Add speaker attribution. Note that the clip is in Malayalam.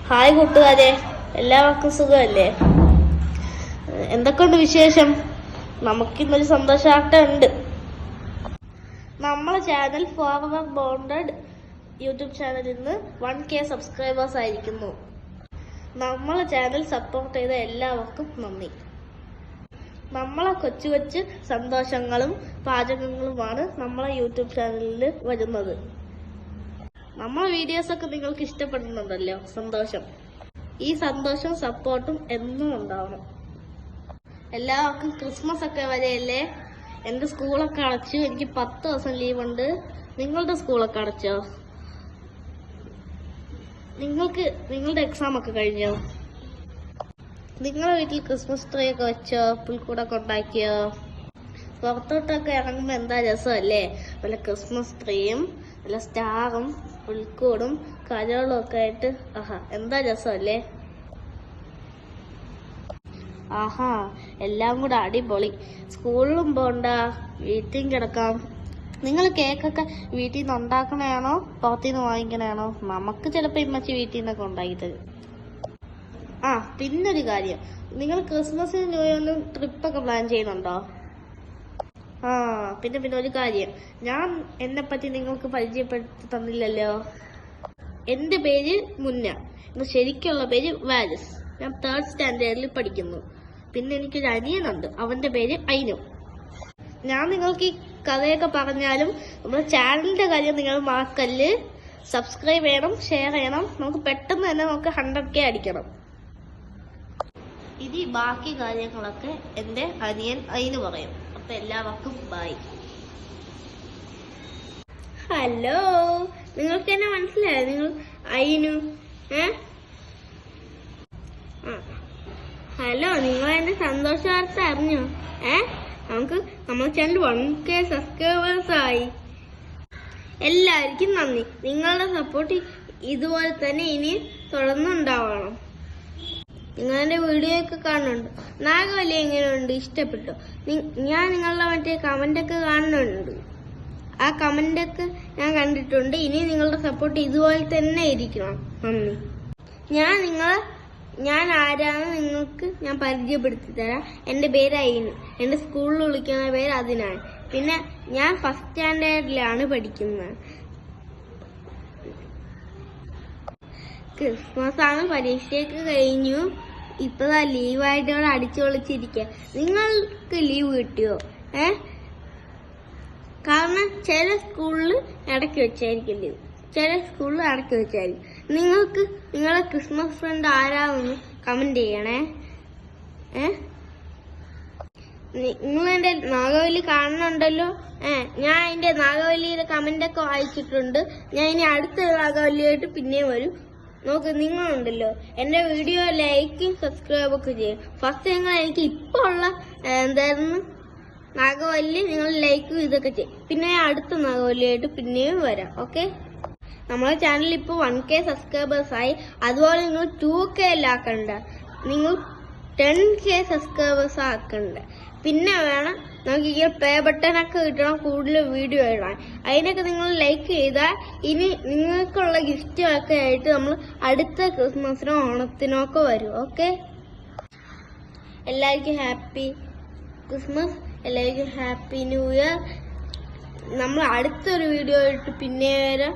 Speaker 1: ഹായ് കൂട്ടുകാരെ, എല്ലാവർക്കും സുഖമല്ലേ? എന്തൊക്കെയുണ്ട് വിശേഷം? നമുക്കിന്നൊരു സന്തോഷവാർത്ത ഉണ്ട്. നമ്മളെ ചാനൽ ഫോർവർ ബോണ്ടഡ് യൂട്യൂബ് ചാനലിൽ നിന്ന് 1K സബ്സ്ക്രൈബേഴ്സ് ആയിരിക്കുന്നു. നമ്മളെ ചാനൽ സപ്പോർട്ട് ചെയ്ത എല്ലാവർക്കും നന്ദി. നമ്മളെ കൊച്ചു കൊച്ചു സന്തോഷങ്ങളും പാചകങ്ങളുമാണ് നമ്മളെ യൂട്യൂബ് ചാനലിൽ വരുന്നത്. നമ്മളെ വീഡിയോസൊക്കെ നിങ്ങൾക്ക് ഇഷ്ടപ്പെടുന്നുണ്ടല്ലോ, സന്തോഷം. ഈ സന്തോഷം സപ്പോർട്ടും എന്നും ഉണ്ടാവണം. എല്ലാവർക്കും ക്രിസ്മസ് ഒക്കെ വരെയല്ലേ? എൻ്റെ സ്കൂളൊക്കെ അടച്ചു, എനിക്ക് 10 ദിവസം ലീവുണ്ട്. നിങ്ങളുടെ സ്കൂളൊക്കെ അടച്ചോ? നിങ്ങളുടെ എക്സാം ഒക്കെ കഴിഞ്ഞോ? നിങ്ങളുടെ വീട്ടിൽ ക്രിസ്മസ് ട്രീ ഒക്കെ വെച്ചോ? പുൽക്കൂടൊക്കെ ഉണ്ടാക്കിയോ? പുറത്തോട്ടൊക്കെ ഇറങ്ങുമ്പോൾ എന്താ രസമല്ലേ? വല്ല ക്രിസ്മസ് ട്രീയും വല്ല സ്റ്റാറും പുൽക്കൂടും കരകളും ഒക്കെ ആയിട്ട് എന്താ രസമല്ലേ? എല്ലാം കൂടെ അടിപൊളി. സ്കൂളിലും പോണ്ട, വീട്ടിൽ കിടക്കാം. നിങ്ങൾ കേക്കൊക്കെ വീട്ടിൽ നിന്ന് ഉണ്ടാക്കണയാണോ പുറത്തുനിന്ന് വാങ്ങിക്കണയാണോ? നമുക്ക് ചിലപ്പോൾ ഇമ്മച്ചി വീട്ടിൽ നിന്നൊക്കെ ഉണ്ടാക്കി തരും. പിന്നൊരു കാര്യം, നിങ്ങൾ ക്രിസ്മസിന് ന്യൂ ഇയറിനും ട്രിപ്പൊക്കെ പ്ലാൻ ചെയ്യുന്നുണ്ടോ? പിന്നെ ഒരു കാര്യം, ഞാൻ എന്നെ പറ്റി നിങ്ങൾക്ക് പരിചയപ്പെടുത്തി തന്നില്ലല്ലോ. എൻ്റെ പേര് മുന്ന, എൻ്റെ ശരിക്കുള്ള പേര് വാരിസ്. ഞാൻ 3rd സ്റ്റാൻഡേർഡിൽ പഠിക്കുന്നു. പിന്നെ എനിക്കൊരു അനിയനുണ്ട്, അവന്റെ പേര് ഐനു. ഞാൻ നിങ്ങൾക്ക് ഈ കഥയൊക്കെ പറഞ്ഞാലും നമ്മുടെ ചാനലിന്റെ കാര്യം നിങ്ങൾ മറക്കല്ല്. സബ്സ്ക്രൈബ് ചെയ്യണം, ഷെയർ ചെയ്യണം. നമുക്ക് പെട്ടെന്ന് തന്നെ 100K അടിക്കണം. ഇനി ബാക്കി കാര്യങ്ങളൊക്കെ എൻ്റെ അനിയൻ ഐനു പറയും. അപ്പൊ എല്ലാവർക്കും ബൈ. ഹലോ, നിങ്ങൾക്ക് എന്നെ മനസ്സിലായോ? നിങ്ങൾ ഐനു? ഹലോ, നിങ്ങൾ എന്റെ സന്തോഷ വാർത്ത അറിഞ്ഞോ? നമുക്ക് നമ്മുടെ ചാനൽ 1K സബ്സ്ക്രൈബേഴ്സ് ആയി. എല്ലാവർക്കും നന്ദി. നിങ്ങളുടെ സപ്പോർട്ട് ഇതുപോലെ തന്നെ ഇനി തുടർന്നുണ്ടാവണം. നിങ്ങളെന്റെ വീഡിയോ ഒക്കെ കാണുന്നുണ്ട്. നാഗവല്ലി എങ്ങനെയുണ്ട്? ഇഷ്ടപ്പെട്ടോ? ഞാൻ നിങ്ങളുടെ മറ്റേ കമന്റൊക്കെ കാണുന്നുണ്ട്. ആ കമന്റൊക്കെ ഞാൻ കണ്ടിട്ടുണ്ട്. ഇനി നിങ്ങളുടെ സപ്പോർട്ട് ഇതുപോലെ തന്നെ ഇരിക്കണം. നന്ദി. ഞാൻ ആരാന്ന് നിങ്ങൾക്ക് ഞാൻ പരിചയപ്പെടുത്തി തരാം. എൻ്റെ പേര് ഐനു. എൻ്റെ സ്കൂളിൽ വിളിക്കുന്ന പേര് അതിനാണ്. പിന്നെ ഞാൻ 1st സ്റ്റാൻഡേർഡിലാണ് പഠിക്കുന്നത്. ക്രിസ്മസ് ആണ്, പരീക്ഷയൊക്കെ കഴിഞ്ഞു. ഇപ്പതാ ലീവായിട്ട് ഇവിടെ അടിച്ചു പൊളിച്ചിരിക്കുക. നിങ്ങൾക്ക് ലീവ് കിട്ടിയോ? കാരണം ചില സ്കൂളിൽ ഇടയ്ക്ക് വെച്ചായിരിക്കും ലീവ്, ചില സ്കൂളിൽ ഇടയ്ക്ക് വെച്ചായിരിക്കും. നിങ്ങൾക്ക് നിങ്ങളെ ക്രിസ്മസ് ഫ്രണ്ട് ആരാന്ന് കമന്റ് ചെയ്യണേ. നിങ്ങൾ എൻ്റെ നാഗവല്ലി കാണുന്നുണ്ടല്ലോ. ഞാൻ എൻ്റെ നാഗവല്ലിയുടെ കമന്റൊക്കെ വായിച്ചിട്ടുണ്ട്. ഞാൻ ഇനി അടുത്ത നാഗവല്ലിയായിട്ട് പിന്നെയും വരും. നോക്ക്, നിങ്ങളുണ്ടല്ലോ എന്റെ വീഡിയോ ലൈക്കും സബ്സ്ക്രൈബ് ഒക്കെ ചെയ്യും. ഫസ്റ്റ് നിങ്ങൾ എനിക്ക് ഇപ്പൊ ഉള്ള എന്തായിരുന്നു നാഗവല്ലി നിങ്ങൾ ലൈക്കും ഇതൊക്കെ ചെയ്യും. പിന്നെ അടുത്ത നാഗവല്ലിയായിട്ട് പിന്നെയും വരാം. ഓക്കെ, നമ്മളെ ചാനൽ ഇപ്പൊ 1K സബ്സ്ക്രൈബേഴ്സ് ആയി. അതുപോലെ നിങ്ങൾ 2K ആക്കണ്ട, നിങ്ങൾ 10K സബ്സ്ക്രൈബേഴ്സ് ആക്കണ്ട. പിന്നെ വേണം നമുക്ക് ഈ പ്ലേ ബട്ടണൊക്കെ കിട്ടണം കൂടുതൽ വീഡിയോ ഇടാൻ. അതിനൊക്കെ നിങ്ങൾ ലൈക്ക് ചെയ്താൽ ഇനി നിങ്ങൾക്കുള്ള ഗിഫ്റ്റ് ഒക്കെ ആയിട്ട് നമ്മൾ അടുത്ത ക്രിസ്മസിനോ ഓണത്തിനോ ഒക്കെ വരും. ഓക്കെ, എല്ലാവർക്കും ഹാപ്പി ക്രിസ്മസ്, എല്ലാവർക്കും ഹാപ്പി ന്യൂ ഇയർ. നമ്മൾ അടുത്തൊരു വീഡിയോ ആയിട്ട് പിന്നെ വരാം.